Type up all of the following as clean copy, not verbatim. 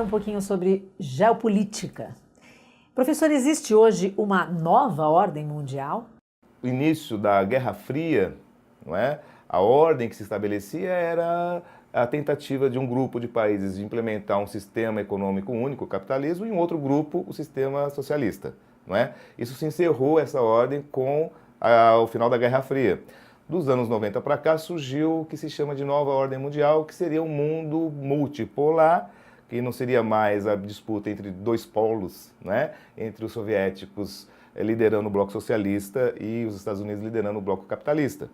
um pouquinho sobre geopolítica. Professor, existe hoje uma nova ordem mundial? O início da Guerra Fria, não é? A ordem que se estabelecia era a tentativa de um grupo de países de implementar um sistema econômico único, o capitalismo, e um outro grupo, o sistema socialista. Não é? Isso se encerrou, essa ordem, com o final da Guerra Fria. Dos anos 90 para cá surgiu o que se chama de nova ordem mundial, que seria um mundo multipolar, que não seria mais a disputa entre dois polos, né? Entre os soviéticos liderando o bloco socialista e os Estados Unidos liderando o bloco capitalista.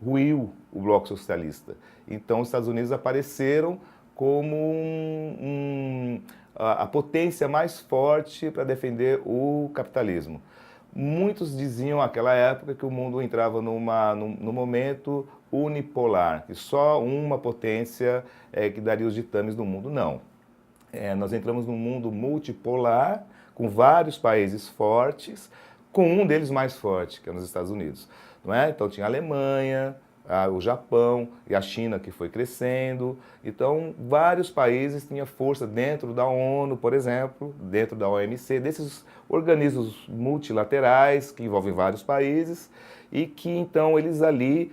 Ruiu o bloco socialista. Então os Estados Unidos apareceram como a potência mais forte para defender o capitalismo. Muitos diziam naquela época que o mundo entrava num momento unipolar, que só uma potência que daria os ditames do mundo. Não. Nós entramos num mundo multipolar, com vários países fortes, com um deles mais forte, que é nos Estados Unidos. Não é? Então tinha a Alemanha, o Japão e a China, que foi crescendo. Então vários países tinham força dentro da ONU, por exemplo, dentro da OMC, desses organismos multilaterais que envolvem vários países e que então eles ali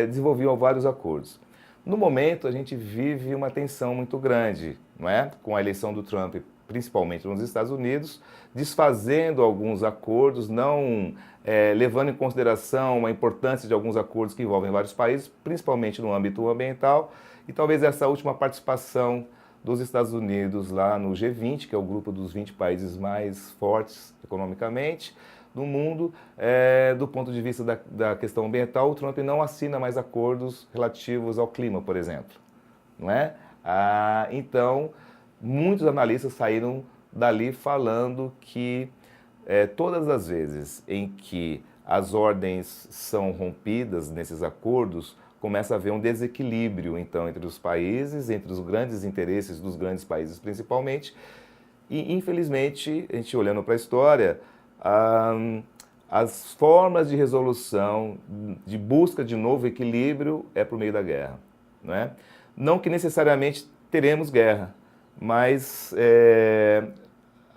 desenvolviam vários acordos. No momento a gente vive uma tensão muito grande, não é? Com a eleição do Trump, principalmente nos Estados Unidos, desfazendo alguns acordos, não levando em consideração a importância de alguns acordos que envolvem vários países, principalmente no âmbito ambiental, e talvez essa última participação dos Estados Unidos lá no G20, que é o grupo dos 20 países mais fortes economicamente do mundo, do ponto de vista da questão ambiental, o Trump não assina mais acordos relativos ao clima, por exemplo, não é? Então, muitos analistas saíram dali falando que todas as vezes em que as ordens são rompidas nesses acordos, começa a haver um desequilíbrio, então, entre os países, entre os grandes interesses dos grandes países principalmente, e, infelizmente, a gente olhando para a história, as formas de resolução, de busca de novo equilíbrio é por meio da guerra, não é? Não que necessariamente teremos guerra, mas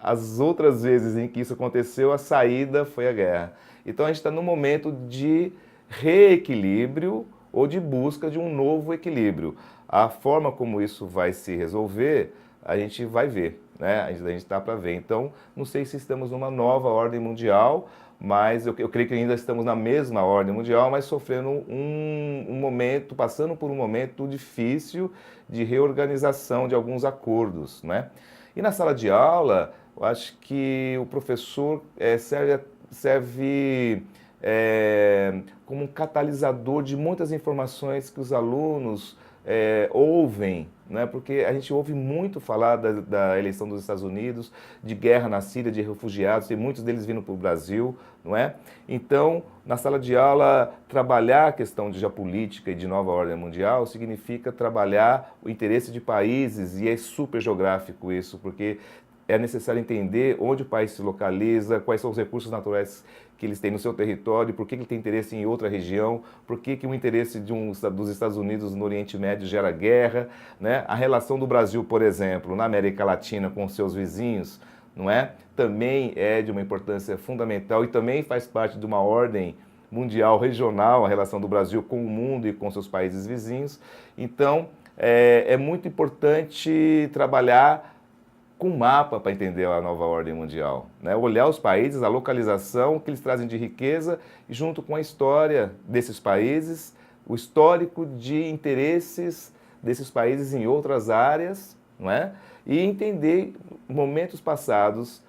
as outras vezes em que isso aconteceu, a saída foi a guerra. Então a gente está num momento de reequilíbrio ou de busca de um novo equilíbrio. A forma como isso vai se resolver, a gente vai ver, né? A gente está para ver. Então, não sei se estamos numa nova ordem mundial, mas eu creio que ainda estamos na mesma ordem mundial, mas sofrendo um momento, passando por um momento difícil de reorganização de alguns acordos, né? E na sala de aula, eu acho que o professor serve como um catalisador de muitas informações que os alunos ouvem, né? Porque a gente ouve muito falar da eleição dos Estados Unidos, de guerra na Síria, de refugiados, tem muitos deles vindo para o Brasil, não é? Então, na sala de aula, trabalhar a questão de geopolítica e de nova ordem mundial significa trabalhar o interesse de países, e é super geográfico isso, porque é necessário entender onde o país se localiza, quais são os recursos naturais que eles têm no seu território, por que ele tem interesse em outra região, por que o interesse dos Estados Unidos no Oriente Médio gera guerra, né? A relação do Brasil, por exemplo, na América Latina com seus vizinhos, não é? Também é de uma importância fundamental e também faz parte de uma ordem mundial regional, a relação do Brasil com o mundo e com seus países vizinhos. Então, é muito importante trabalhar com mapa para entender a nova ordem mundial, né? Olhar os países, a localização que eles trazem de riqueza, e junto com a história desses países, o histórico de interesses desses países em outras áreas, não é? E entender momentos passados,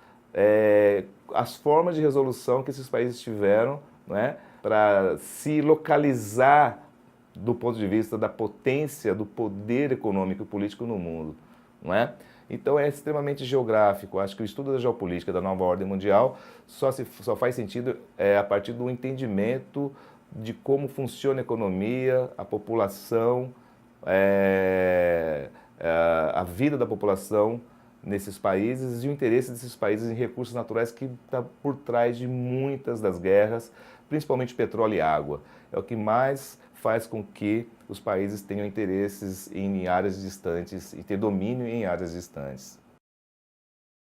as formas de resolução que esses países tiveram, não é? Para se localizar do ponto de vista da potência, do poder econômico e político no mundo, não é? Então é extremamente geográfico. Acho que o estudo da geopolítica da nova ordem mundial só faz sentido a partir do entendimento de como funciona a economia, a população, a vida da população nesses países e o interesse desses países em recursos naturais que está por trás de muitas das guerras, principalmente petróleo e água. É o que mais faz com que os países tenham interesses em áreas distantes e ter domínio em áreas distantes.